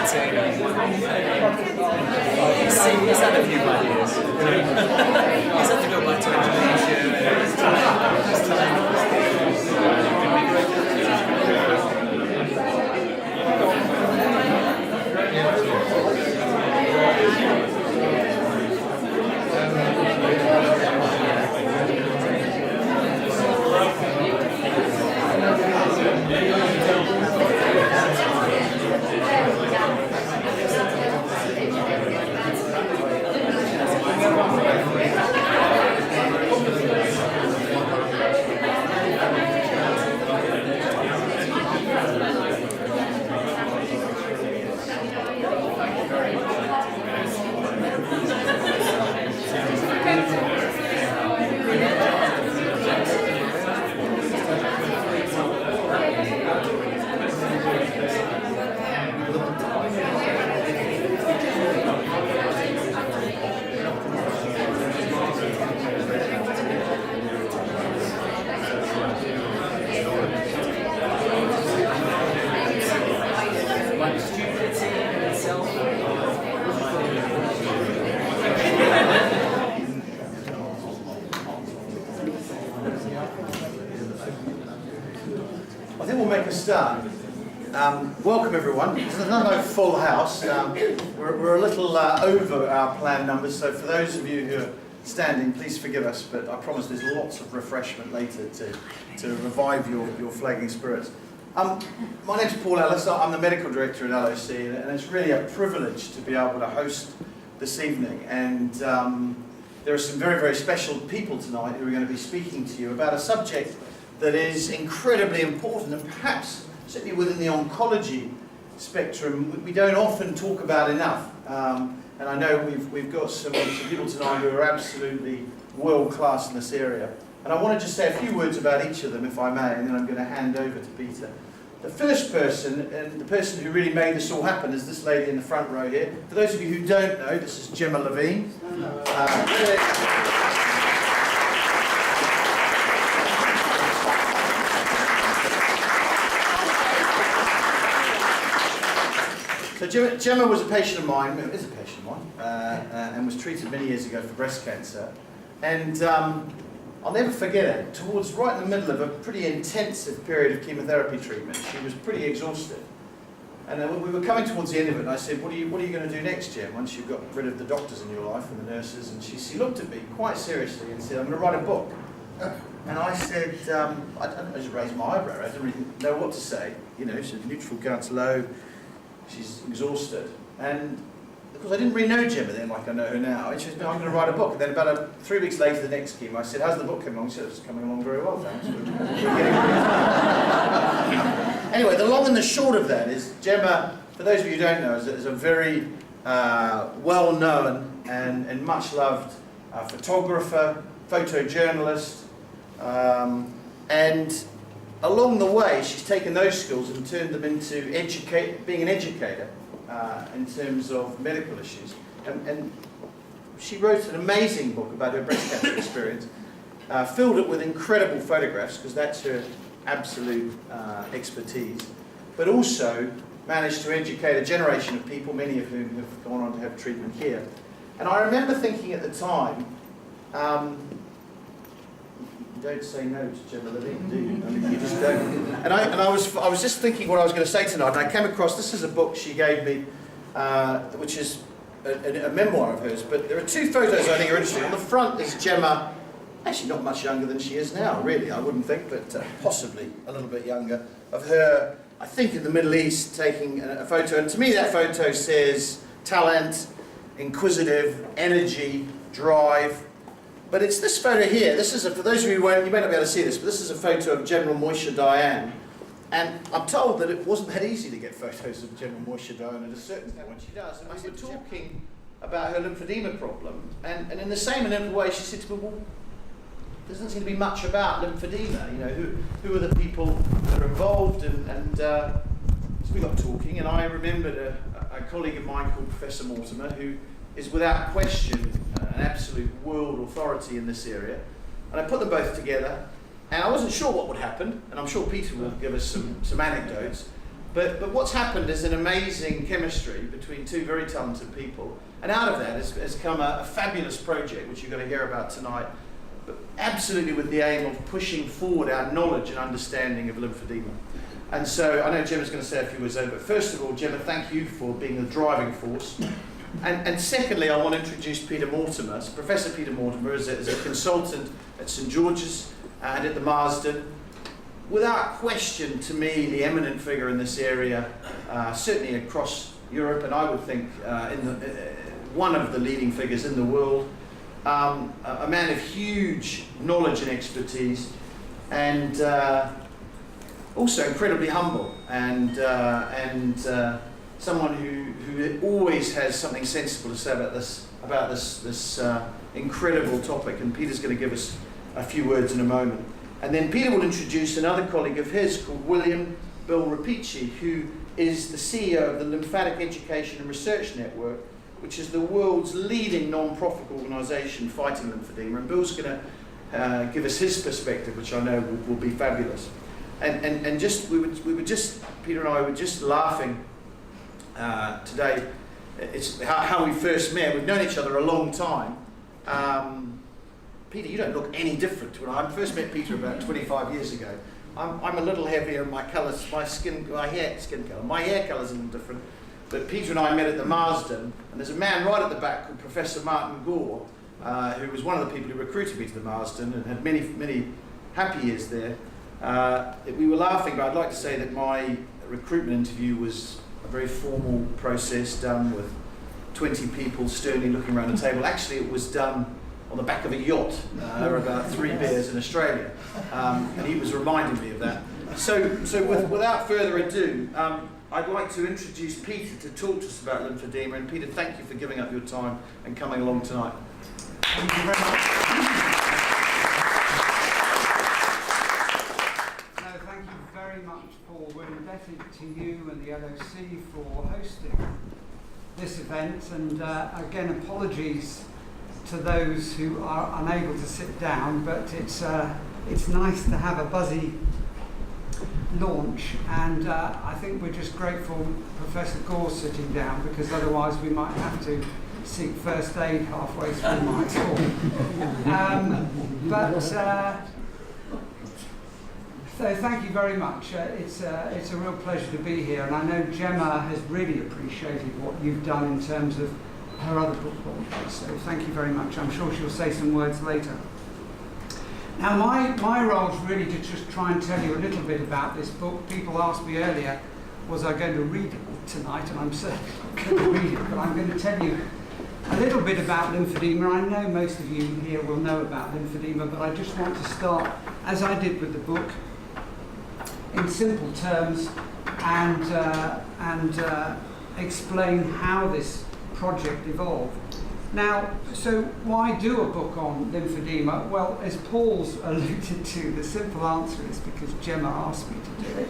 meeting. He's had a few ideas. He's had to go back to Start. Welcome everyone. There's no full house. We're a little over our planned numbers, so for those of you who are standing, please forgive us, but I promise there's lots of refreshment later to revive your flagging spirits. My name's Paul Ellis. I'm the medical director at LOC, and it's really a privilege to be able to host this evening. And there are some very, very special people tonight who are going to be speaking to you about a subject that is incredibly important, and perhaps, certainly within the oncology spectrum, we don't often talk about enough. And I know we've got some people tonight who are absolutely world-class in this area. And I want to just say a few words about each of them, if I may, and then I'm going to hand over to Peter. The first person, and the person who really made this all happen, is this lady in the front row here. For those of you who don't know, this is Gemma Levine. So Gemma was a patient of mine, is a patient of mine, and was treated many years ago for breast cancer. And I'll never forget it. Towards right in the middle of a pretty intensive period of chemotherapy treatment, she was pretty exhausted. And we were coming towards the end of it, and I said, what are you going to do next, Gem, once you've got rid of the doctors in your life and the nurses? And she looked at me quite seriously and said, I'm going to write a book. And I said, I just raised my eyebrow. I didn't really know what to say. You know, she said, neutral count's low. She's exhausted, and because I didn't really know Gemma then like I know her now, and she said, no, I'm going to write a book. And then about 3 weeks later, the next chemo, I said, how's the book coming along? She said, it's coming along very well, thanks. Anyway, the long and the short of that is Gemma, for those of you who don't know, is a very well-known and much-loved photographer, photojournalist, and along the way, she's taken those skills and turned them into being an educator in terms of medical issues. And she wrote an amazing book about her breast cancer experience, filled it with incredible photographs, because that's her absolute expertise, but also managed to educate a generation of people, many of whom have gone on to have treatment here. And I remember thinking at the time, don't say no to Gemma Levine, do you? I mean, you just don't. And I was just thinking what I was going to say tonight, and I came across, this is a book she gave me, which is a memoir of hers, but there are two photos I think are interesting. On the front is Gemma, actually not much younger than she is now, really, I wouldn't think, but possibly a little bit younger, of her, I think in the Middle East, taking a photo. And to me that photo says talent, inquisitive, energy, drive. But it's this photo here. This is, for those of you who you may not be able to see this, but this is a photo of General Moisha Diane. And I'm told that it wasn't that easy to get photos of General Moisha Diane at a certain point. She does. And we were talking about her lymphedema problem. And in the same way, she said to me, well, there doesn't seem to be much about lymphedema. You know, who are the people that are involved? And so we got talking, and I remembered a colleague of mine called Professor Mortimer, who is without question an absolute world authority in this area. And I put them both together, and I wasn't sure what would happen, and I'm sure Peter will give us some anecdotes. But what's happened is an amazing chemistry between two very talented people, and out of that has come a fabulous project, which you're going to hear about tonight, but absolutely with the aim of pushing forward our knowledge and understanding of lymphedema. And so I know Gemma's going to say a few words over, but first of all, Gemma, thank you for being the driving force. And secondly, I want to introduce Peter Mortimer. So Professor Peter Mortimer is a consultant at St George's and at the Marsden. Without question, to me, the eminent figure in this area, certainly across Europe, and I would think one of the leading figures in the world. A man of huge knowledge and expertise, and also incredibly humble, and someone who always has something sensible to say about this incredible topic. And Peter's going to give us a few words in a moment. And then Peter will introduce another colleague of his called William Bill Rapici, who is the CEO of the Lymphatic Education and Research Network, which is the world's leading non-profit organisation fighting lymphedema. And Bill's going to give us his perspective, which I know will be fabulous. And just we were just Peter and I were just laughing today. It's how we first met. We've known each other a long time. Peter, you don't look any different to when I first met Peter about 25 years ago. I'm a little heavier in my colours, my hair colour's a little different. But Peter and I met at the Marsden, and there's a man right at the back called Professor Martin Gore, who was one of the people who recruited me to the Marsden and had many happy years there. We were laughing, but I'd like to say that my recruitment interview was a very formal process done with 20 people sternly looking around the table. Actually, it was done on the back of a yacht, about 3 beers in Australia, and he was reminding me of that. So without further ado, I'd like to introduce Peter to talk to us about lymphedema. And Peter, thank you for giving up your time and coming along tonight. Thank you very much. No, thank you very much, Paul. We're indebted to you and the LOC for hosting this event, and again, apologies to those who are unable to sit down, but it's nice to have a buzzy launch, and I think we're just grateful Professor Gore's sitting down, because otherwise we might have to seek first aid halfway through my talk. So thank you very much. It's a real pleasure to be here, and I know Gemma has really appreciated what you've done in terms of her other book launches, so thank you very much. I'm sure she'll say some words later. Now my role is really to just try and tell you a little bit about this book. People asked me earlier, was I going to read it tonight, and I'm certainly not going to read it, but I'm going to tell you a little bit about lymphedema. I know most of you here will know about lymphedema, but I just want to start, as I did with the book, in simple terms, and explain how this project evolved. Now, so why do a book on lymphedema? Well, as Paul's alluded to, the simple answer is because Gemma asked me to do it.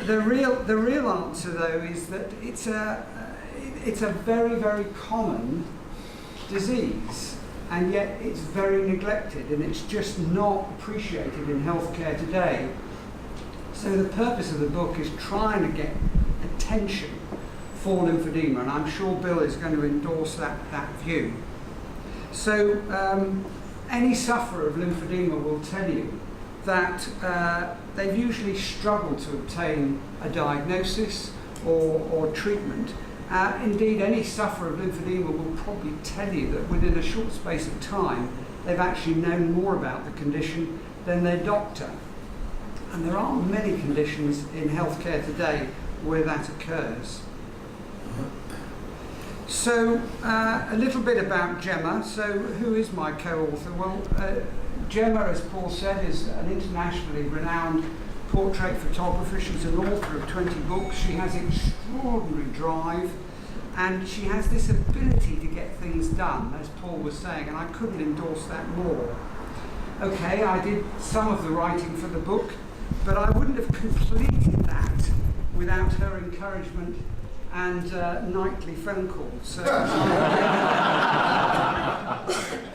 The real answer, though, is that it's a very, very common disease, and yet it's very neglected, and it's just not appreciated in healthcare today. So the purpose of the book is trying to get attention for lymphedema, and I'm sure Bill is going to endorse that view. So any sufferer of lymphedema will tell you that they've usually struggled to obtain a diagnosis or treatment. Indeed, any sufferer of lymphedema will probably tell you that within a short space of time they've actually known more about the condition than their doctor. And there aren't many conditions in healthcare today where that occurs. So, a little bit about Gemma. So, who is my co-author? Well, Gemma, as Paul said, is an internationally renowned portrait photographer. She's an author of 20 books. She has extraordinary drive, and she has this ability to get things done, as Paul was saying, and I couldn't endorse that more. Okay, I did some of the writing for the book, but I wouldn't have completed that without her encouragement and nightly phone calls. So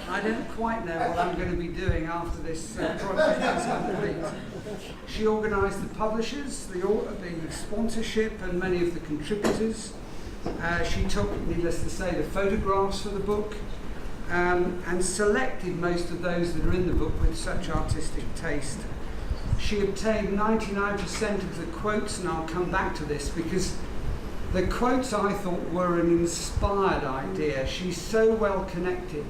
I don't quite know what I'm going to be doing after this project is complete. She organised the publishers, the sponsorship, and many of the contributors. She took, needless to say, the photographs for the book, and selected most of those that are in the book with such artistic taste. She obtained 99% of the quotes, and I'll come back to this because the quotes I thought were an inspired idea. She's so well connected.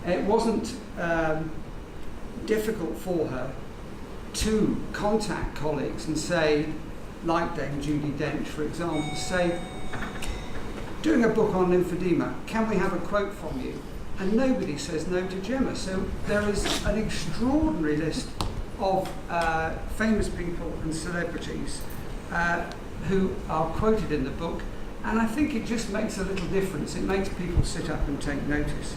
It wasn't difficult for her to contact colleagues and say, like Dame Judy Dench, for example, say, doing a book on lymphedema, can we have a quote from you? And nobody says no to Gemma. So there is an extraordinary list of famous people and celebrities who are quoted in the book, and I think it just makes a little difference. It makes people sit up and take notice.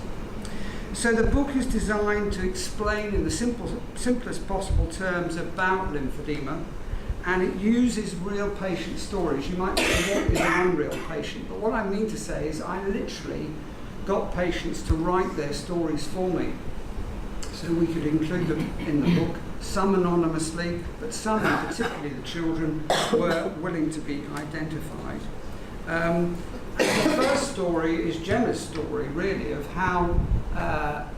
So the book is designed to explain in the simplest possible terms about lymphedema, and it uses real patient stories. You might say, what is an unreal patient? But what I mean to say is I literally got patients to write their stories for me, so we could include them in the book, some anonymously, but some, and particularly the children, were willing to be identified. The first story is Gemma's story, really, of how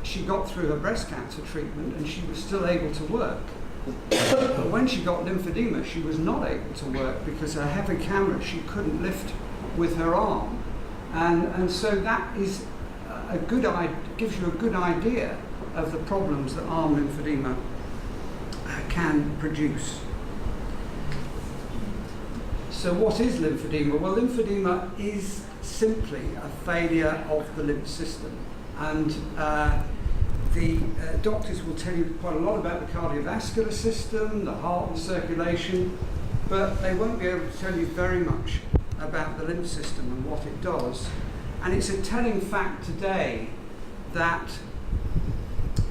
she got through her breast cancer treatment and she was still able to work. But when she got lymphedema, she was not able to work because her heavy camera she couldn't lift with her arm. And so that is gives you a good idea of the problems that arm lymphedema can produce. So what is lymphedema? Well, lymphedema is simply a failure of the lymph system. And the doctors will tell you quite a lot about the cardiovascular system, the heart and circulation, but they won't be able to tell you very much about the lymph system and what it does. And it's a telling fact today that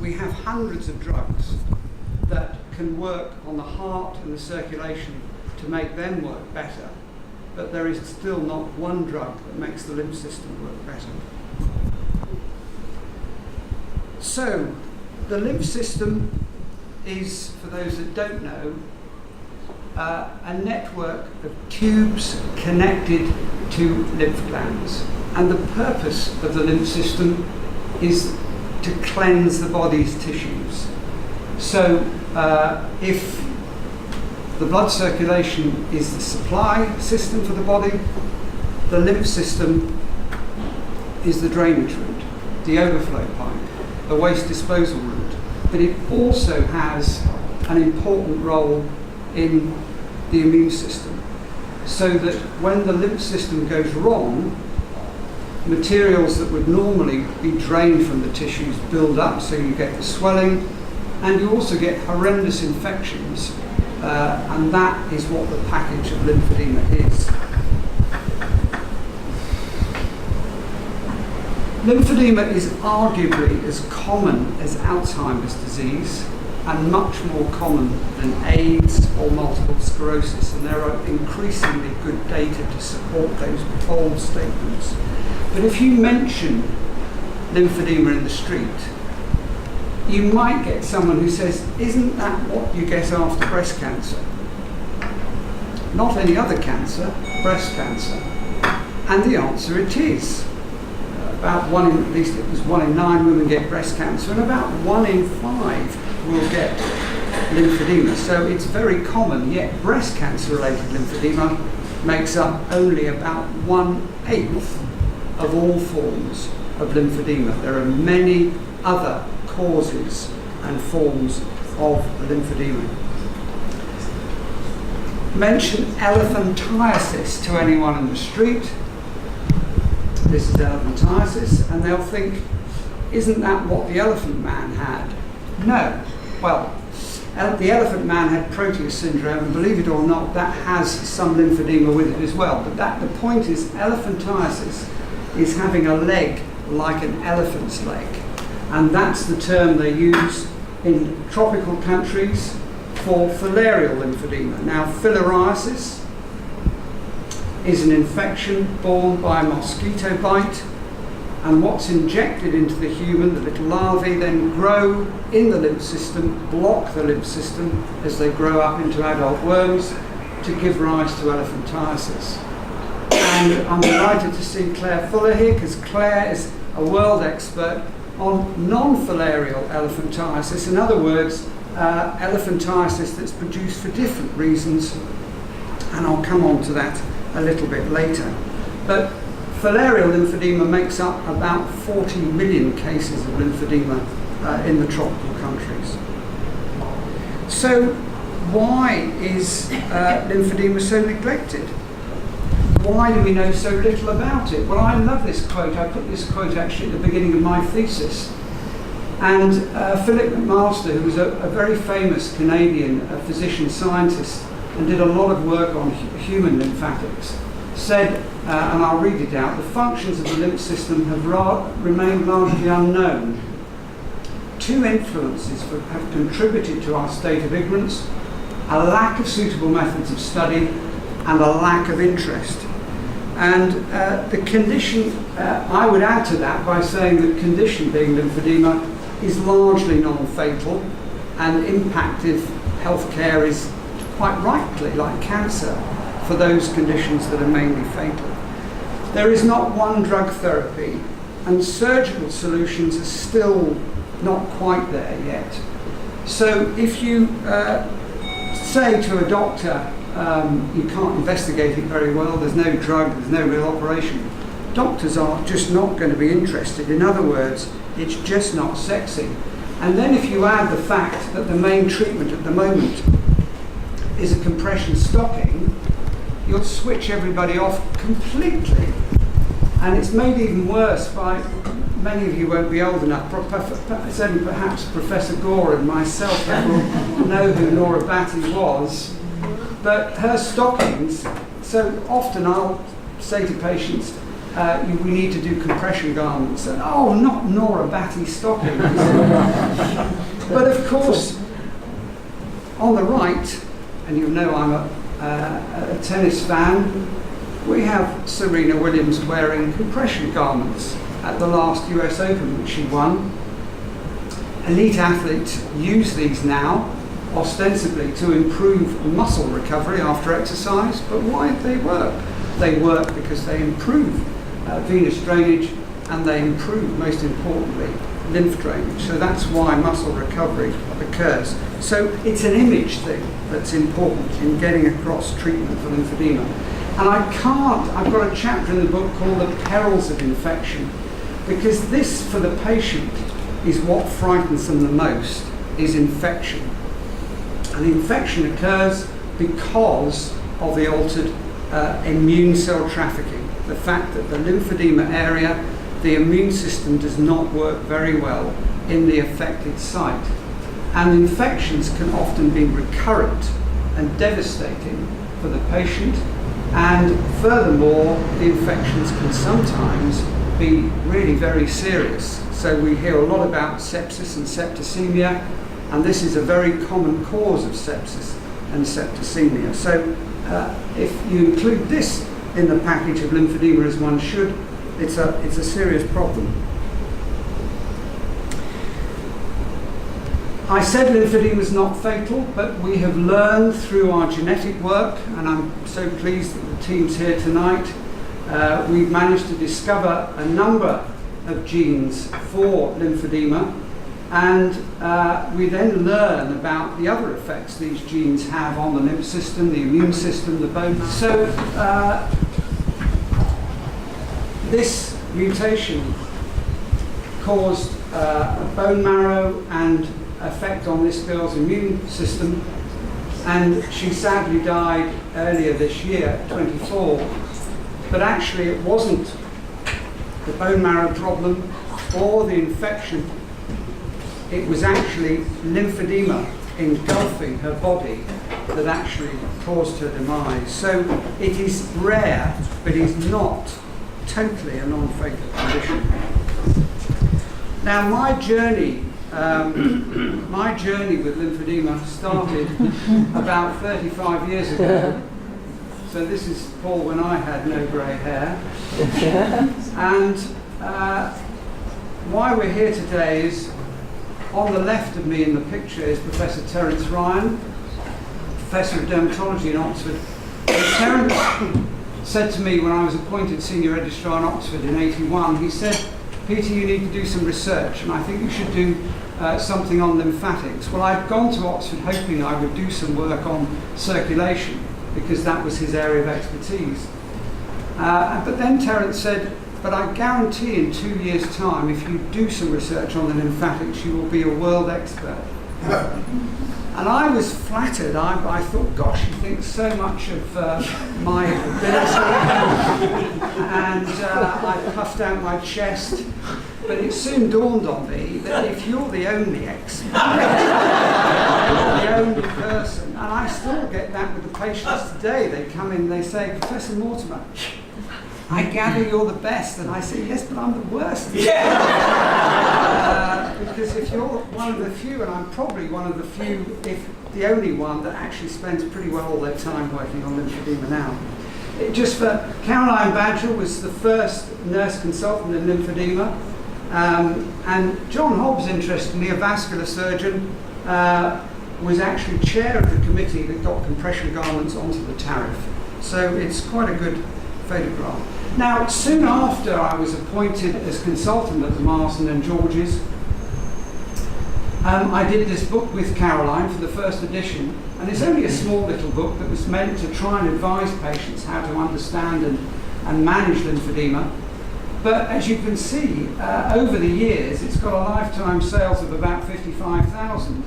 we have hundreds of drugs that can work on the heart and the circulation to make them work better, but there is still not one drug that makes the lymph system work better. So, the lymph system is, for those that don't know, a network of tubes connected to lymph glands. And the purpose of the lymph system is to cleanse the body's tissues. So, if the blood circulation is the supply system for the body, the lymph system is the drainage route, the overflow pipe, the waste disposal route. But it also has an important role in the immune system, so that when the lymph system goes wrong, materials that would normally be drained from the tissues build up, so you get the swelling, and you also get horrendous infections, and that is what the package of lymphedema is. Lymphedema is arguably as common as Alzheimer's disease and much more common than AIDS or multiple sclerosis, and there are increasingly good data to support those bold statements. But if you mention lymphedema in the street, you might get someone who says, isn't that what you get after breast cancer? Not any other cancer, breast cancer. And the answer, it is. At least it was 1 in 9 women get breast cancer, and about 1 in 5 will get lymphedema. So it's very common, yet breast cancer-related lymphedema makes up only about 1/8 of all forms of lymphedema. There are many other causes and forms of lymphedema. Mention elephantiasis to anyone in the street. This is elephantiasis, and they'll think, isn't that what the elephant man had? No. Well, the elephant man had Proteus syndrome, and believe it or not, that has some lymphedema with it as well. But the point is, elephantiasis is having a leg like an elephant's leg. And that's the term they use in tropical countries for filarial lymphedema. Now, filariasis is an infection borne by a mosquito bite, and what's injected into the human, the little larvae, then grow in the lymph system, block the lymph system as they grow up into adult worms to give rise to elephantiasis. And I'm delighted to see Claire Fuller here, because Claire is a world expert on non-filarial elephantiasis. In other words, elephantiasis that's produced for different reasons, and I'll come on to that a little bit later. But filarial lymphedema makes up about 40 million cases of lymphedema in the tropical countries. So why is lymphedema so neglected? Why do we know so little about it? Well, I love this quote. I put this quote actually at the beginning of my thesis. And Philip McMaster, who was a very famous Canadian physician scientist and did a lot of work on human lymphatics, said, and I'll read it out, the functions of the lymph system have remained largely unknown. Two influences have contributed to our state of ignorance: a lack of suitable methods of study and a lack of interest. And the condition, I would add to that by saying that condition being lymphedema is largely non-fatal, and impactive healthcare is quite rightly like cancer for those conditions that are mainly fatal. There is not one drug therapy, and surgical solutions are still not quite there yet. So if you say to a doctor, you can't investigate it very well, there's no drug, there's no real operation, doctors are just not going to be interested. In other words, it's just not sexy. And then if you add the fact that the main treatment at the moment is a compression stocking, you'll switch everybody off completely. And it's made even worse by, many of you won't be old enough, it's only perhaps Professor Gore and myself that will know who Laura Batty was. But her stockings, so often I'll say to patients, we need to do compression garments. And, oh, not Nora Batty stockings. But of course, on the right, and you know I'm a tennis fan, we have Serena Williams wearing compression garments at the last US Open, which she won. Elite athletes use these now, ostensibly to improve muscle recovery after exercise, but why do they work? They work because they improve venous drainage, and they improve, most importantly, lymph drainage. So that's why muscle recovery occurs. So it's an image thing that's important in getting across treatment for lymphedema. And I've got a chapter in the book called The Perils of Infection, because this, for the patient, is what frightens them the most, is infection. And infection occurs because of the altered immune cell trafficking. The fact that the lymphedema area, the immune system does not work very well in the affected site. And infections can often be recurrent and devastating for the patient. And furthermore, the infections can sometimes be really very serious. So we hear a lot about sepsis and septicaemia, and this is a very common cause of sepsis and septicaemia. So if you include this in the package of lymphedema, as one should, it's a serious problem. I said lymphedema is not fatal, but we have learned through our genetic work, and I'm so pleased that the team's here tonight, we've managed to discover a number of genes for lymphedema, and we then learn about the other effects these genes have on the lymph system, the immune system, the bone. So this mutation caused a bone marrow and effect on this girl's immune system, and she sadly died earlier this year, 24. But actually it wasn't the bone marrow problem or the infection, it was actually lymphedema engulfing her body that actually caused her demise. So it is rare, but is not totally a non-fatal condition. Now my journey with lymphedema started about 35 years ago So this is Paul when I had no grey hair. And why we're here today is, on the left of me in the picture is Professor Terence Ryan, Professor of Dermatology in Oxford. And Terence said to me when I was appointed Senior Registrar in Oxford in '81, he said, Peter, you need to do some research, and I think you should do something on lymphatics. Well, I'd gone to Oxford hoping I would do some work on circulation, because that was his area of expertise. But then Terence said, but I guarantee in 2 years' time, if you do some research on the lymphatics, you will be a world expert. And I was flattered. I thought, gosh, he thinks so much of my ability. And I puffed out my chest. But it soon dawned on me that if you're the only expert, you're the only person, and I still get that with the patients today. They come in, they say, Professor Mortimer, I gather you're the best. And I say, yes, but I'm the worst. Because if you're one of the few, and I'm probably one of the few, if the only one, that actually spends pretty well all their time working on lymphedema now. Caroline Badger was the first nurse consultant in lymphedema. And John Hobbs, interestingly, a vascular surgeon, was actually chair of the committee that got compression garments onto the tariff. So it's quite a good photograph. Now, soon after I was appointed as consultant at the Marsden and George's, I did this book with Caroline for the first edition, and it's only a small little book that was meant to try and advise patients how to understand and manage lymphedema. But as you can see, over the years, it's got a lifetime sales of about 55,000.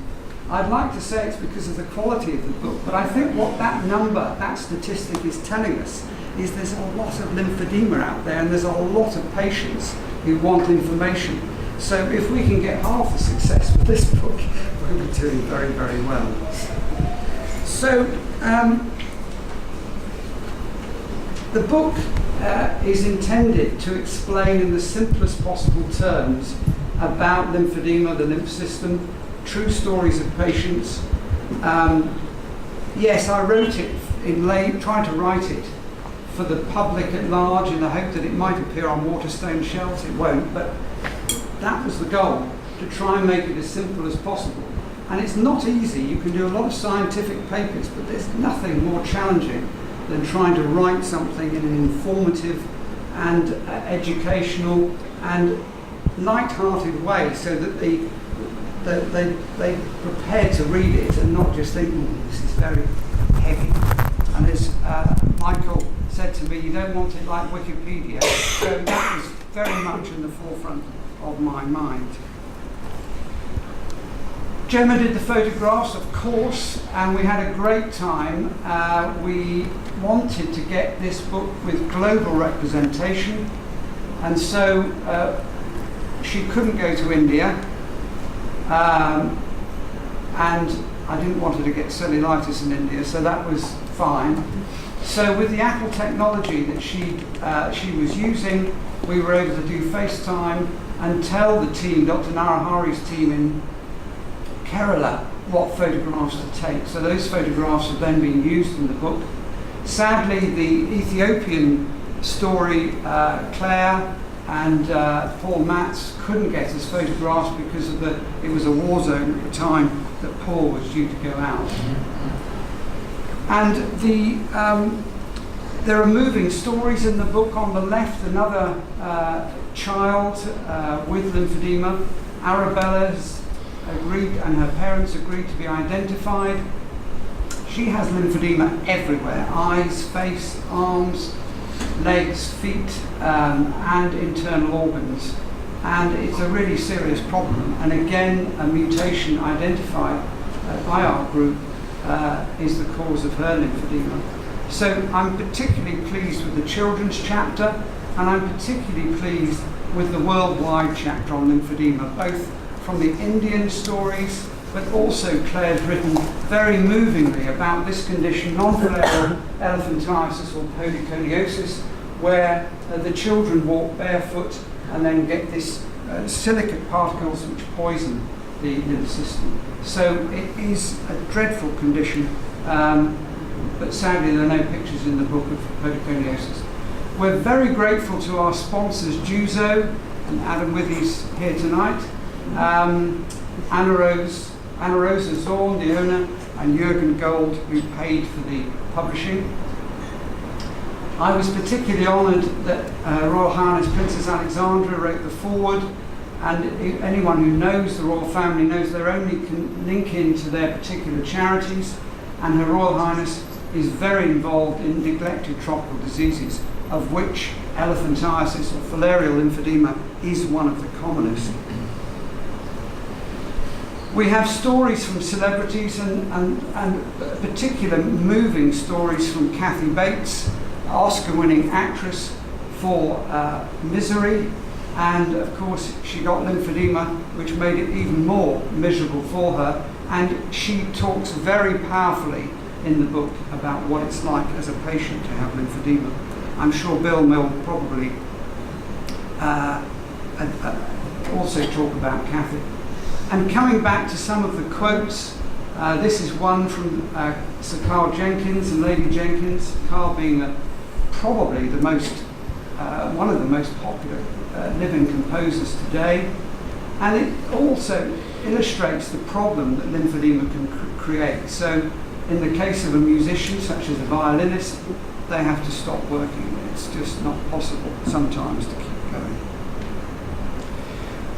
I'd like to say it's because of the quality of the book, but I think what that number, that statistic is telling us is there's a lot of lymphedema out there, and there's a lot of patients who want information. So if we can get half the success with this book, we'll be doing very, very well. So the book is intended to explain in the simplest possible terms about lymphedema, the lymph system, true stories of patients. Yes, I wrote it tried to write it for the public at large in the hope that it might appear on Waterstone shelves. It won't, but that was the goal, to try and make it as simple as possible. And it's not easy. You can do a lot of scientific papers, but there's nothing more challenging than trying to write something in an informative and educational and light-hearted way, so that they prepare to read it and not just think, this is very heavy. And as Michael said to me, you don't want it like Wikipedia. So that was very much in the forefront of my mind. Gemma did the photographs, of course, and we had a great time. We wanted to get this book with global representation, and so she couldn't go to India, and I didn't want her to get cellulitis in India, so that was fine. So with the Apple technology that she was using, we were able to do FaceTime and tell the team, Dr. Narahari's team in Kerala, what photographs to take. So those photographs have then been used in the book. Sadly, the Ethiopian story, Claire and Paul Matz couldn't get us photographs because of it was a war zone at the time that Paul was due to go out. And there are moving stories in the book. On the left, another child with lymphedema. Arabella's agreed, and her parents agreed to be identified. She has lymphedema everywhere: eyes, face, arms, legs, feet, and internal organs. And it's a really serious problem. And again, a mutation identified by our group is the cause of her lymphedema. So I'm particularly pleased with the children's chapter, and I'm particularly pleased with the worldwide chapter on lymphedema, both from the Indian stories, but also Claire's written very movingly about this condition, non-filarial elephantiasis or polyconiosis, where the children walk barefoot and then get these silicate particles which poison the lymph system. So it is a dreadful condition. but sadly there are no pictures in the book of podoconiosis. We're very grateful to our sponsors, Juzo, and Adam Withy's here tonight, Anna Rosa Zorn, the owner, and Jürgen Gold, who paid for the publishing. I was particularly honoured that Royal Highness Princess Alexandra wrote the foreword, and anyone who knows the royal family knows they only can link into their particular charities, and Her Royal Highness is very involved in neglected tropical diseases, of which elephantiasis or filarial lymphedema is one of the commonest. We have stories from celebrities and particular moving stories from Kathy Bates, Oscar-winning actress for Misery, and of course she got lymphedema, which made it even more miserable for her, and she talks very powerfully in the book about what it's like as a patient to have lymphedema. I'm sure Bill will probably also talk about Kathy. And coming back to some of the quotes, this is one from Sir Carl Jenkins and Lady Jenkins, Carl being probably the most, one of the most popular living composers today. And it also illustrates the problem that lymphedema can create. So in the case of a musician, such as a violinist, they have to stop working. It's just not possible sometimes to keep going.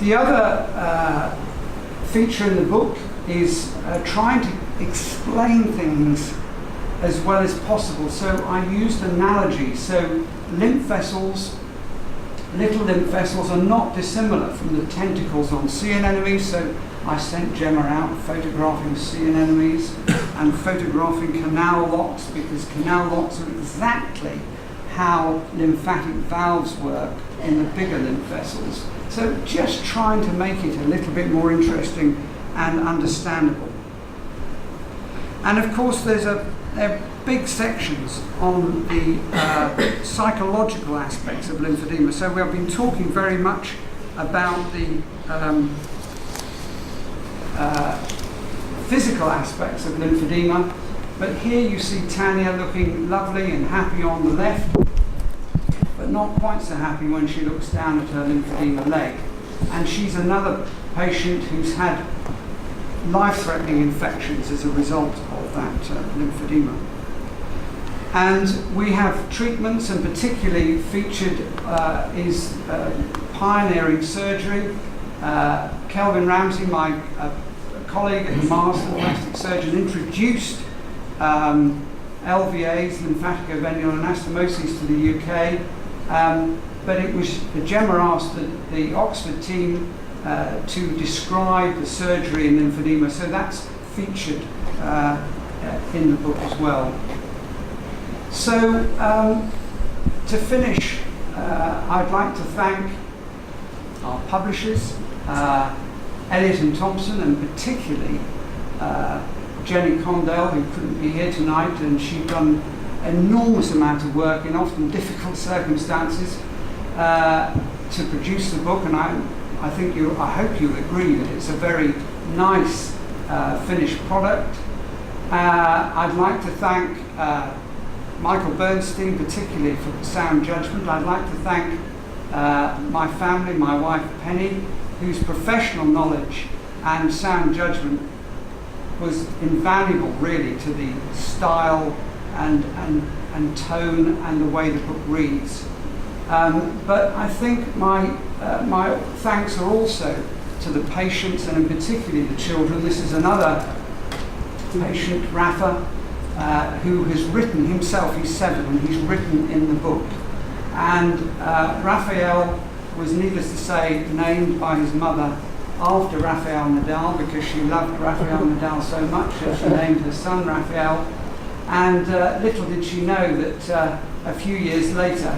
The other feature in the book is trying to explain things as well as possible. So I used analogies. So lymph vessels, little lymph vessels, are not dissimilar from the tentacles on sea anemones. So I sent Gemma out photographing sea anemones and photographing canal locks, because canal locks are exactly how lymphatic valves work in the bigger lymph vessels. So just trying to make it a little bit more interesting and understandable. And of course there are big sections on the psychological aspects of lymphedema. So we have been talking very much about the physical aspects of lymphedema, but here you see Tanya looking lovely and happy on the left, but not quite so happy when she looks down at her lymphedema leg. And she's another patient who's had life-threatening infections as a result of that lymphedema. And we have treatments, and particularly featured is pioneering surgery. Kelvin Ramsey, my colleague at the Marsden, plastic surgeon, introduced LVAs, lymphatic-venular anastomosis, to the UK. But it was Gemma asked the Oxford team to describe the surgery in lymphedema, so that's featured in the book as well. So to finish, I'd like to thank our publishers, Elliott and Thompson, and particularly Jenny Condell, who couldn't be here tonight, and she'd done an enormous amount of work in often difficult circumstances to produce the book, and I hope you'll agree that it's a very nice finished product. I'd like to thank Michael Bernstein, particularly for sound judgment. I'd like to thank my family, my wife Penny, whose professional knowledge and sound judgment was invaluable really to the style and tone and the way the book reads. But I think my thanks are also to the patients, and in particular the children. This is another patient, Rafa, who has written himself, he's 7, and he's written in the book. And Raphael was, needless to say, named by his mother after Rafael Nadal, because she loved Rafael Nadal so much that she named her son Raphael. And little did she know that a few years later,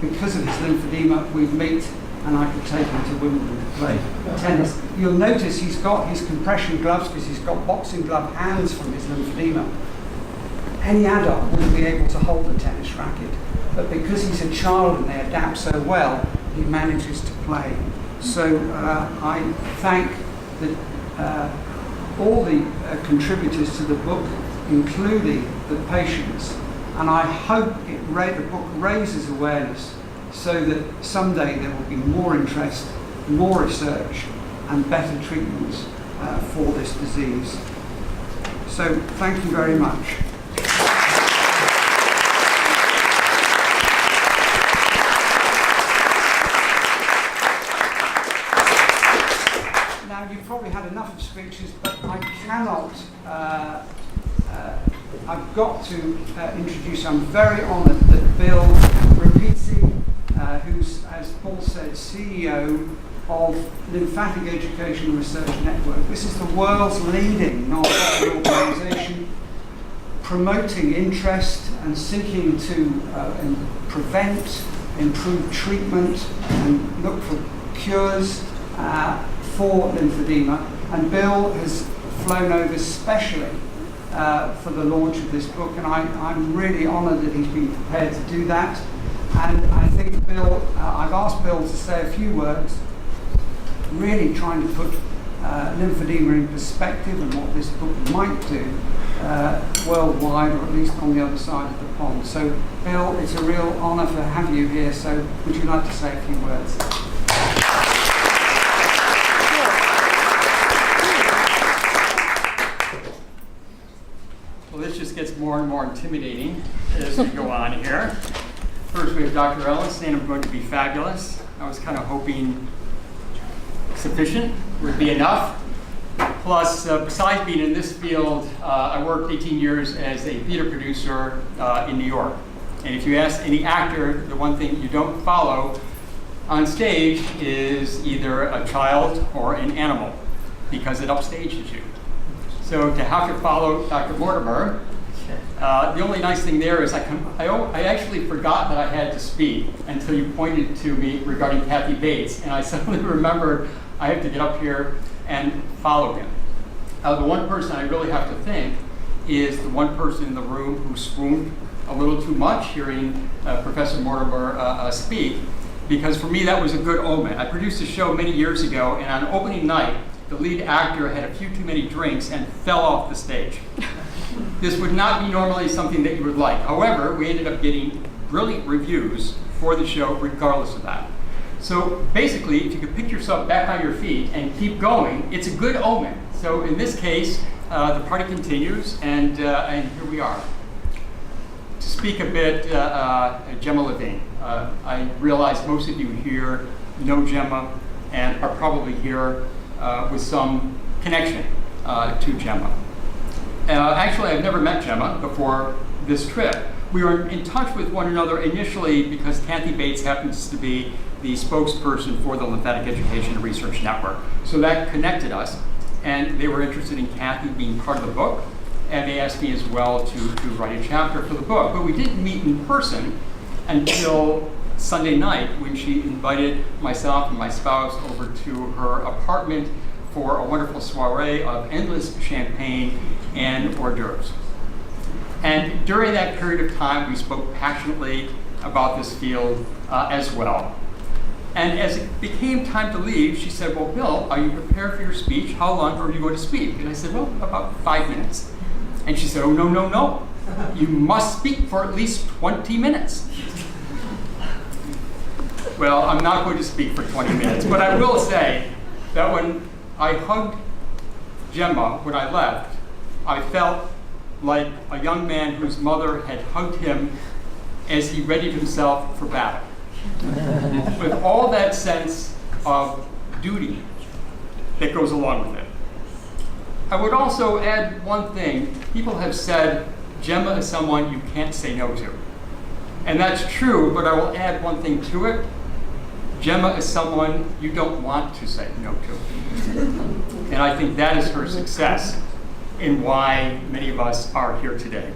because of his lymphedema, we'd meet and I could take him to Wimbledon to play tennis. You'll notice he's got his compression gloves because he's got boxing glove hands from his lymphedema. Any adult wouldn't be able to hold a tennis racket, but because he's a child and they adapt so well, he manages to play. So I thank all the contributors to the book, including the patients. And I hope the book raises awareness so that someday there will be more interest, more research, and better treatments for this disease. So thank you very much. Now, you've probably had enough of speeches, but I cannot, I've got to introduce, I'm very honoured that Bill Rapizzi, who's, as Paul said, CEO of Lymphatic Education Research Network. This is the world's leading non-profit organisation promoting interest and seeking to prevent, improve treatment, and look for cures for lymphedema. And Bill has flown over specially for the launch of this book, and I'm really honoured that he's been prepared to do that. And I think Bill, I've asked Bill to say a few words, really trying to put lymphedema in perspective and what this book might do worldwide, or at least on the other side of the pond. So Bill, it's a real honour to have you here, so would you like to say a few words? Well, this just gets more and more intimidating as we go on here. First, we have Dr. Ellis saying I'm going to be fabulous. I was kind of hoping sufficient would be enough. Plus, besides being in this field, I worked 18 years as a theater producer in New York. And if you ask any actor, the one thing you don't follow on stage is either a child or an animal, because it upstages you. So to have to follow Dr. Mortimer, the only nice thing there is I actually forgot that I had to speak until you pointed to me regarding Kathy Bates, and I suddenly remembered I have to get up here and follow him. The one person I really have to thank is the one person in the room who swooned a little too much hearing Professor Mortimer speak, because for me that was a good omen. I produced a show many years ago, and on opening night, the lead actor had a few too many drinks and fell off the stage. This would not be normally something that you would like. However, we ended up getting brilliant reviews for the show regardless of that. So basically, if you could pick yourself back on your feet and keep going, it's a good omen. So in this case, the party continues, and here we are. To speak a bit, Gemma Levine. I realize most of you here know Gemma and are probably here with some connection to Gemma. Actually, I've never met Gemma before this trip. We were in touch with one another initially because Kathy Bates happens to be the spokesperson for the Lymphatic Education and Research Network. So that connected us, and they were interested in Kathy being part of the book, and they asked me as well to write a chapter for the book. But we didn't meet in person until Sunday night, when she invited myself and my spouse over to her apartment for a wonderful soiree of endless champagne and hors d'oeuvres. And during that period of time, we spoke passionately about this field as well. And as it became time to leave, she said, well, Bill, are you prepared for your speech? How long are you going to speak? And I said, well, about 5 minutes. And she said, oh, no, no, no. You must speak for at least 20 minutes. Well, I'm not going to speak for 20 minutes, but I will say that when I hugged Gemma when I left, I felt like a young man whose mother had hugged him as he readied himself for battle. With all that sense of duty that goes along with it. I would also add one thing. People have said Gemma is someone you can't say no to. And that's true, but I will add one thing to it. Gemma is someone you don't want to say no to. And I think that is her success in why many of us are here today.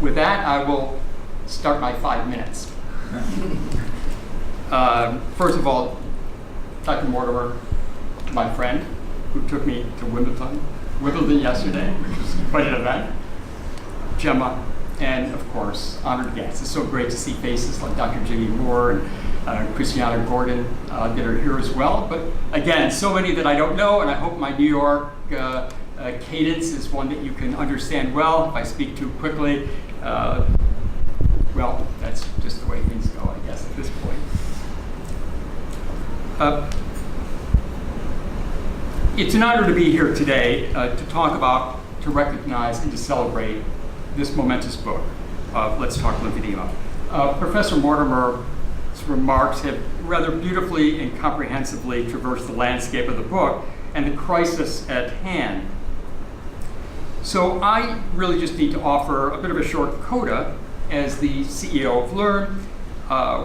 With that, I will start my 5 minutes. First of all, Dr. Mortimer, my friend, who took me to Wimbledon yesterday, which was quite an event. Gemma, and of course, honored guests. It's so great to see faces like Dr. Jimmy Moore and Christiana Gordon that are here as well. But again, so many that I don't know, and I hope my New York cadence is one that you can understand well. If I speak too quickly, well, that's just the way things go, I guess, at this point. It's an honor to be here today to talk about, to recognize, and to celebrate this momentous book of Let's Talk Lymphedema. Professor Mortimer's remarks have rather beautifully and comprehensively traversed the landscape of the book and the crisis at hand. So I really just need to offer a bit of a short coda as the CEO of Learn,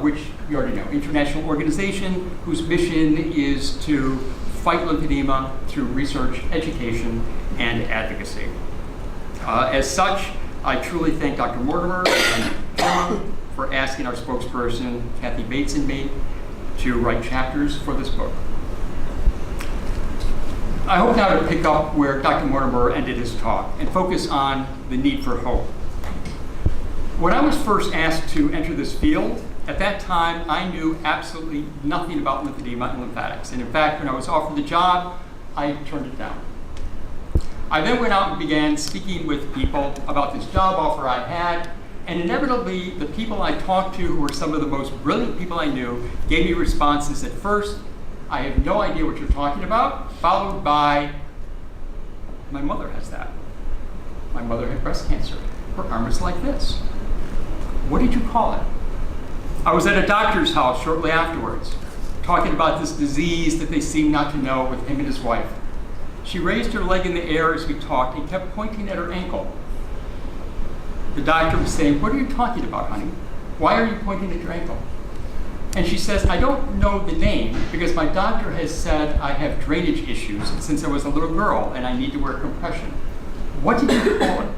which you already know, international organization whose mission is to fight lymphedema through research, education, and advocacy. As such, I truly thank Dr. Mortimer and Gemma for asking our spokesperson, Kathy Bates, and me to write chapters for this book. I hope now to pick up where Dr. Mortimer ended his talk and focus on the need for hope. When I was first asked to enter this field, at that time I knew absolutely nothing about lymphedema and lymphatics. And in fact, when I was offered the job, I turned it down. I then went out and began speaking with people about this job offer I had, and inevitably the people I talked to, who were some of the most brilliant people I knew, gave me responses at first, I have no idea what you're talking about, followed by, my mother has that. My mother had breast cancer. Her arm is like this. What did you call it? I was at a doctor's house shortly afterwards, talking about this disease that they seemed not to know with him and his wife. She raised her leg in the air as we talked and kept pointing at her ankle. The doctor was saying, what are you talking about, honey? Why are you pointing at your ankle? And she says, I don't know the name because my doctor has said I have drainage issues since I was a little girl and I need to wear compression. What did you call it?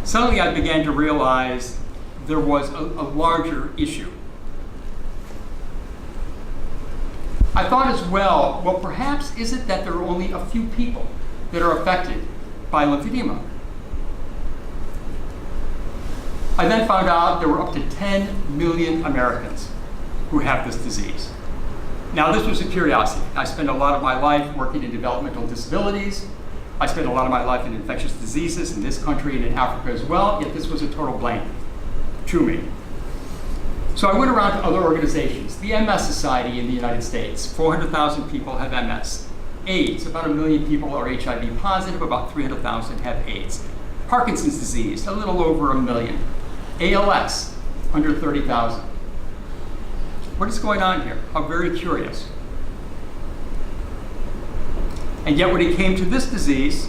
Suddenly I began to realize there was a larger issue. I thought as well, perhaps is it that there are only a few people that are affected by lymphedema? I then found out there were up to 10 million Americans who have this disease. Now this was a curiosity. I spent a lot of my life working in developmental disabilities. I spent a lot of my life in infectious diseases in this country and in Africa as well, yet this was a total blank to me. So I went around to other organizations. The MS Society in the United States, 400,000 people have MS. AIDS, about 1 million people are HIV positive, about 300,000 have AIDS. Parkinson's disease, a little over 1 million. ALS, under 30,000. What is going on here? I'm very curious. And yet when it came to this disease,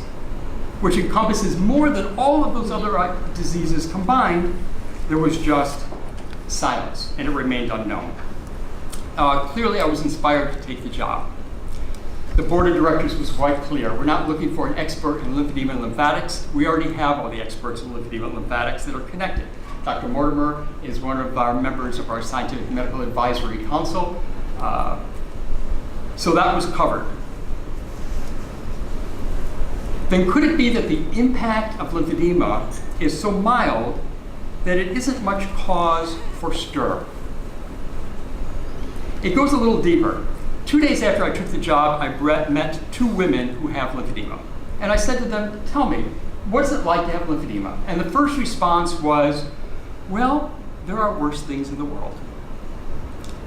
which encompasses more than all of those other diseases combined, there was just silence, and it remained unknown. Clearly, I was inspired to take the job. The board of directors was quite clear. We're not looking for an expert in lymphedema and lymphatics. We already have all the experts in lymphedema and lymphatics that are connected. Dr. Mortimer is one of our members of our Scientific Medical Advisory Council. So that was covered. Then could it be that the impact of lymphedema is so mild that it isn't much cause for stir? It goes a little deeper. 2 days after I took the job, I met 2 women who have lymphedema. And I said to them, tell me, what is it like to have lymphedema? And the first response was, well, there are worse things in the world.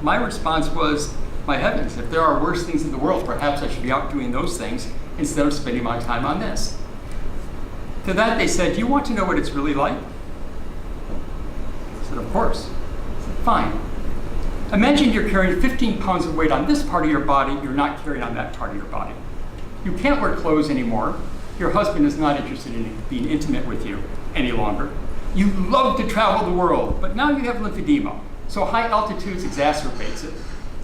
My response was, my heavens, if there are worse things in the world, perhaps I should be out doing those things instead of spending my time on this. To that they said, do you want to know what it's really like? I said, of course. I said, fine. Imagine you're carrying 15 pounds of weight on this part of your body, you're not carrying on that part of your body. You can't wear clothes anymore. Your husband is not interested in being intimate with you any longer. You love to travel the world, but now you have lymphedema. So high altitudes exacerbates it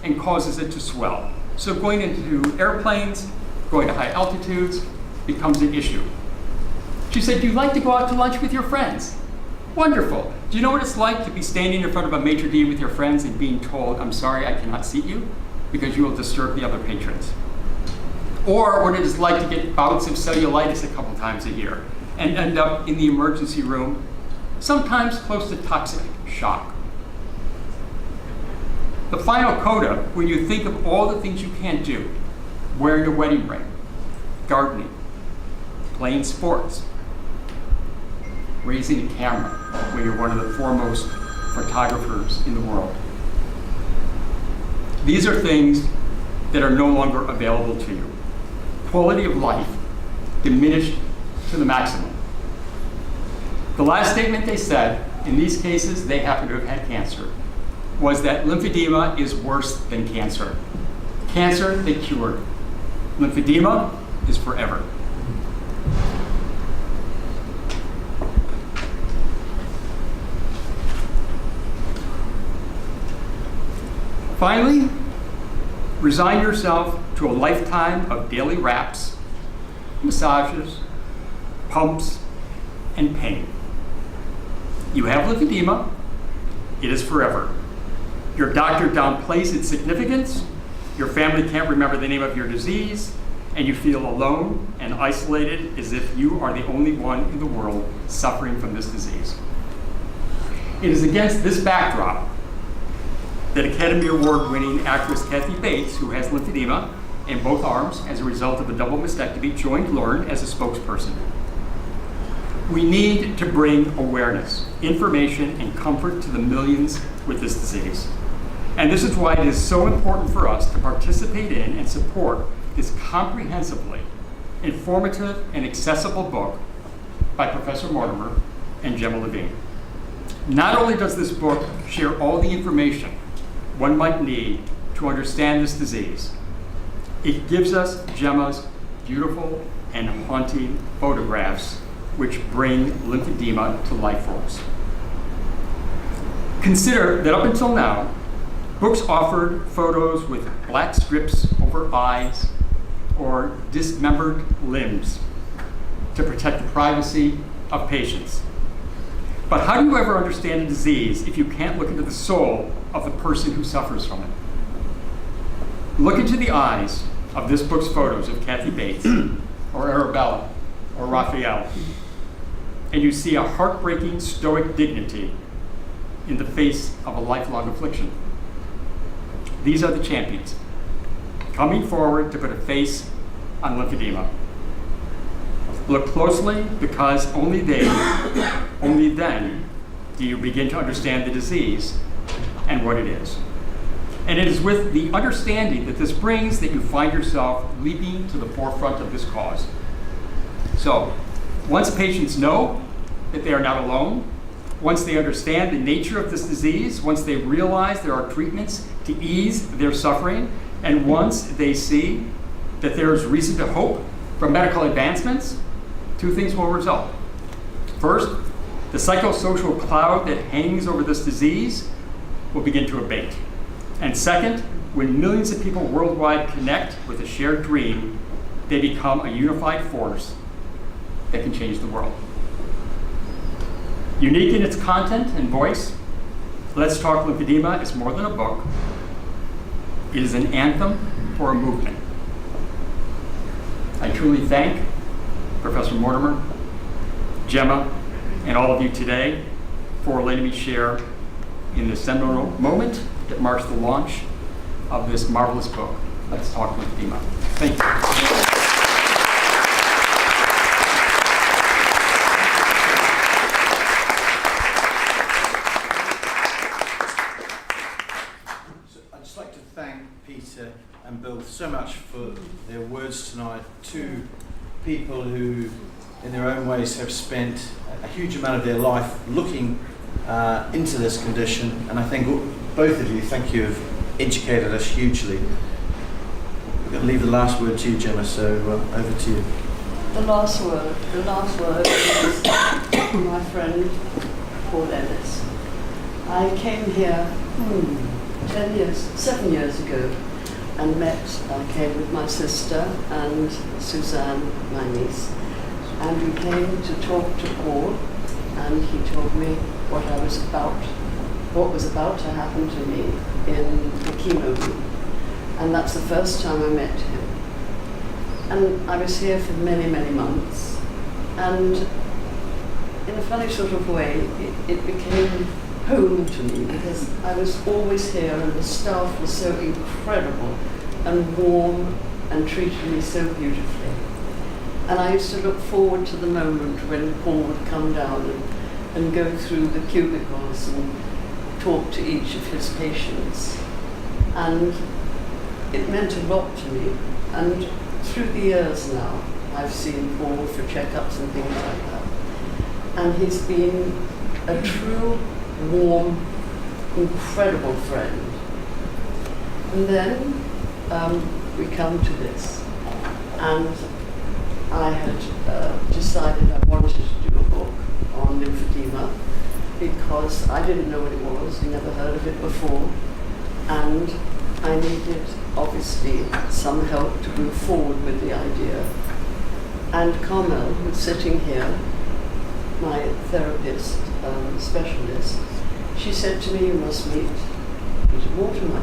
and causes it to swell. So going into airplanes, going to high altitudes becomes an issue. She said, do you like to go out to lunch with your friends? Wonderful. Do you know what it's like to be standing in front of a maitre d' with your friends and being told, I'm sorry, I cannot seat you because you will disturb the other patrons? Or what it is like to get bouts of cellulitis a couple times a year and end up in the emergency room, sometimes close to toxic shock. The final coda, when you think of all the things you can't do, wearing a wedding ring, gardening, playing sports, raising a camera when you're one of the foremost photographers in the world. These are things that are no longer available to you. Quality of life diminished to the maximum. The last statement they said, in these cases they happen to have had cancer, was that lymphedema is worse than cancer. Cancer they cured. Lymphedema is forever. Finally, resign yourself to a lifetime of daily wraps, massages, pumps, and pain. You have lymphedema, it is forever. Your doctor downplays its significance, your family can't remember the name of your disease, and you feel alone and isolated as if you are the only one in the world suffering from this disease. It is against this backdrop that Academy Award-winning actress Kathy Bates, who has lymphedema in both arms as a result of a double mastectomy, joined Learn as a spokesperson. We need to bring awareness, information, and comfort to the millions with this disease. And this is why it is so important for us to participate in and support this comprehensively informative and accessible book by Professor Mortimer and Gemma Levine. Not only does this book share all the information one might need to understand this disease, it gives us Gemma's beautiful and haunting photographs which bring lymphedema to life for us. Consider that up until now, books offered photos with black strips over eyes or dismembered limbs to protect the privacy of patients. But how do you ever understand a disease if you can't look into the soul of the person who suffers from it? Look into the eyes of this book's photos of Kathy Bates, or Arabella, or Raphael, and you see a heartbreaking stoic dignity in the face of a lifelong affliction. These are the champions, coming forward to put a face on lymphedema. Look closely, because only then do you begin to understand the disease and what it is. And it is with the understanding that this brings that you find yourself leaping to the forefront of this cause. So, once patients know that they are not alone, once they understand the nature of this disease, once they realize there are treatments to ease their suffering, and once they see that there is reason to hope for medical advancements, two things will result. First, the psychosocial cloud that hangs over this disease will begin to abate. And second, when millions of people worldwide connect with a shared dream, they become a unified force that can change the world. Unique in its content and voice, Let's Talk Lymphoedema is more than a book. It is an anthem for a movement. I truly thank Professor Mortimer, Gemma, and all of you today for letting me share in this seminal moment that marks the launch of this marvelous book, Let's Talk Lymphoedema. Thank you. Peter and Bill so much for their words tonight. Two people who, in their own ways, have spent a huge amount of their life looking into this condition, and I think both of you, thank you, have educated us hugely. We're going to leave the last word to you, Gemma, so over to you. The last word is my friend Paul Ellis. I came here 7 years ago, and I came with my sister and Suzanne, my niece, and we came to talk to Paul, and he told me what was about to happen to me in the chemo room, and that's the first time I met him. And I was here for many, many months, and in a funny sort of way, it became home to me, because I was always here and the staff was so incredible and warm and treated me so beautifully. And I used to look forward to the moment when Paul would come down and go through the cubicles and talk to each of his patients. And it meant a lot to me. And through the years now, I've seen Paul for checkups and things like that. And he's been a true, warm, incredible friend. And then we come to this. And I had decided I wanted to do a book on lymphedema because I didn't know what it was, never heard of it before, and I needed, obviously, some help to move forward with the idea. And Carmel, who's sitting here, my therapist, specialist, she said to me, "You must meet Peter Mortimer."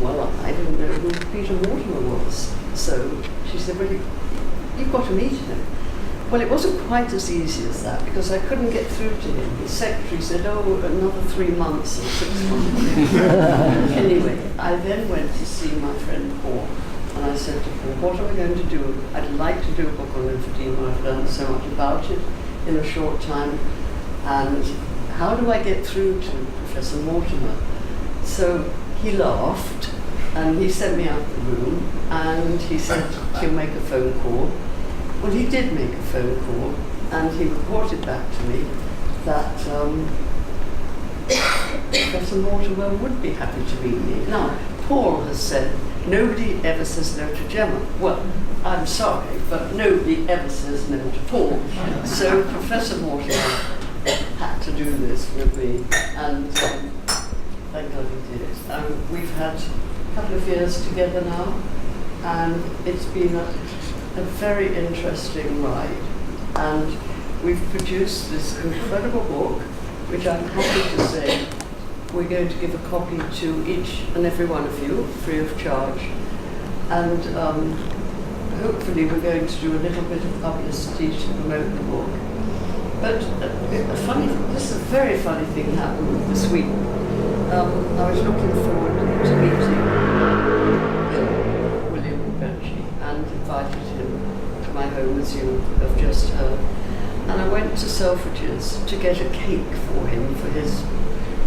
Well, I didn't know who Peter Mortimer was, so she said, "Well, you've got to meet him." Well, it wasn't quite as easy as that because I couldn't get through to him. His secretary said, "Oh, another 3 months or 6 months." Anyway, I then went to see my friend Paul, and I said to Paul, "What am I going to do? I'd like to do a book on lymphedema. I've learned so much about it in a short time, and how do I get through to Professor Mortimer?" So he laughed, and he sent me out the room, and he said he'll make a phone call. Well, he did make a phone call, and he reported back to me that Professor Mortimer would be happy to meet me. Now, Paul has said, nobody ever says no to Gemma. Well, I'm sorry, but nobody ever says no to Paul. So Professor Mortimer had to do this with me, and thank God he did. We've had a couple of years together now, and it's been a very interesting ride. And we've produced this incredible book, which I'm happy to say we're going to give a copy to each and every one of you, free of charge. And hopefully we're going to do a little bit of publicity to promote the book. But this is a very funny thing happened this week. I was looking forward to meeting William Benchy and invited him to my home, as you have just heard. And I went to Selfridges to get a cake for him for his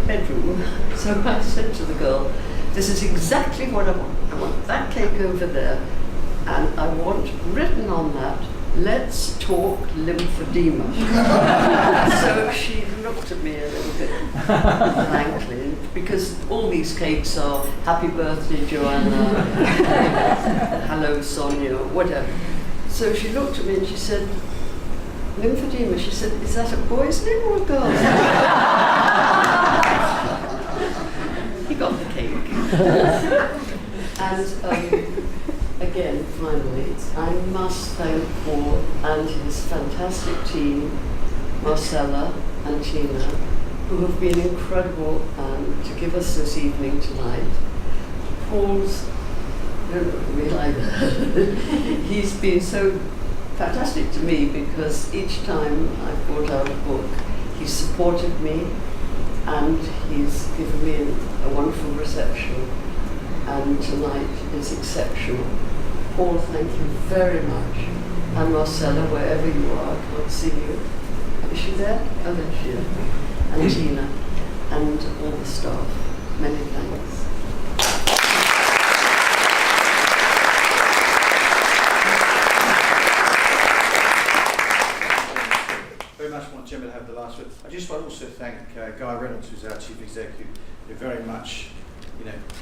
bedroom. So I said to the girl, "This is exactly what I want. I want that cake over there, and I want written on that, 'Let's talk lymphedema.'" So she looked at me a little bit blankly, because all these cakes are "Happy birthday, Joanna," "Hello, Sonia," whatever. So she looked at me and she said, "Lymphedema," she said, "is that a boy's name or a girl's name?" He got the cake. And again, finally, I must thank Paul and his fantastic team, Marcella and Tina, who have been incredible to give us this evening tonight. Paul's, I don't know me either. He's been so fantastic to me because each time I've brought out a book, he's supported me and he's given me a wonderful reception, and tonight is exceptional. Paul, thank you very much. And Marcella, wherever you are, I can't see you. Is she there? Oh, there she is. And Tina, and all the staff. Many thanks. Very much want Gemma to have the last word. I just want to also thank Guy Reynolds, who's our chief executive, who very much,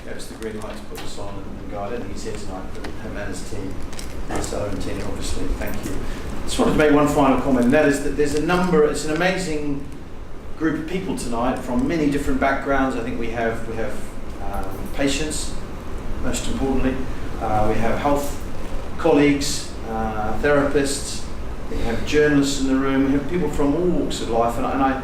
gave us the green light to put this on, and Guy, I don't think he's here tonight, but him and his team, Marcelo and Tina, obviously, thank you. I just wanted to make one final comment, and that is that there's it's an amazing group of people tonight from many different backgrounds. I think we have patients, most importantly, we have health colleagues, therapists, we have journalists in the room, we have people from all walks of life, and I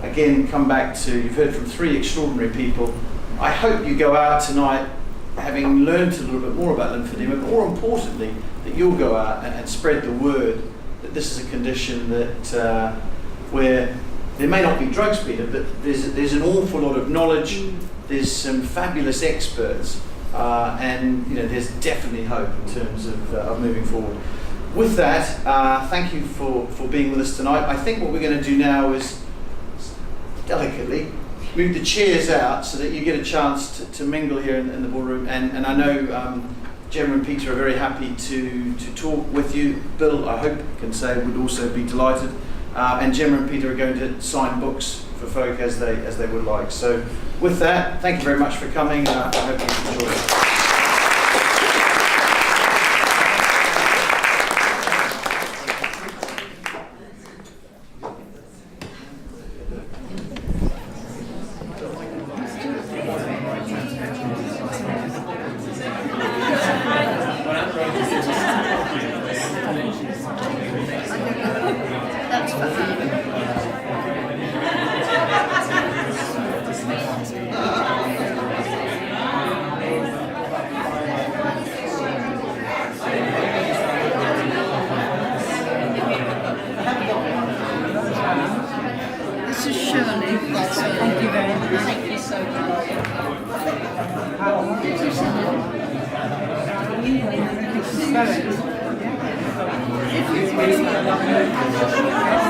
again come back to, you've heard from 3 extraordinary people. I hope you go out tonight having learned a little bit more about lymphedema, but more importantly, that you'll go out and spread the word that this is a condition that where there may not be drugs, Peter, but there's an awful lot of knowledge, there's some fabulous experts, and there's definitely hope in terms of moving forward. with that, thank you for being with us tonight. I think what we're going to do now is delicately move the chairs out so that you get a chance to mingle here in the ballroom. And I know Gemma and Peter are very happy to talk with you. Bill, I hope can say, would also be delighted. And Gemma and Peter are going to sign books for folk as they would like. So with that, thank you very much for coming. I hope you enjoy it. Thank you.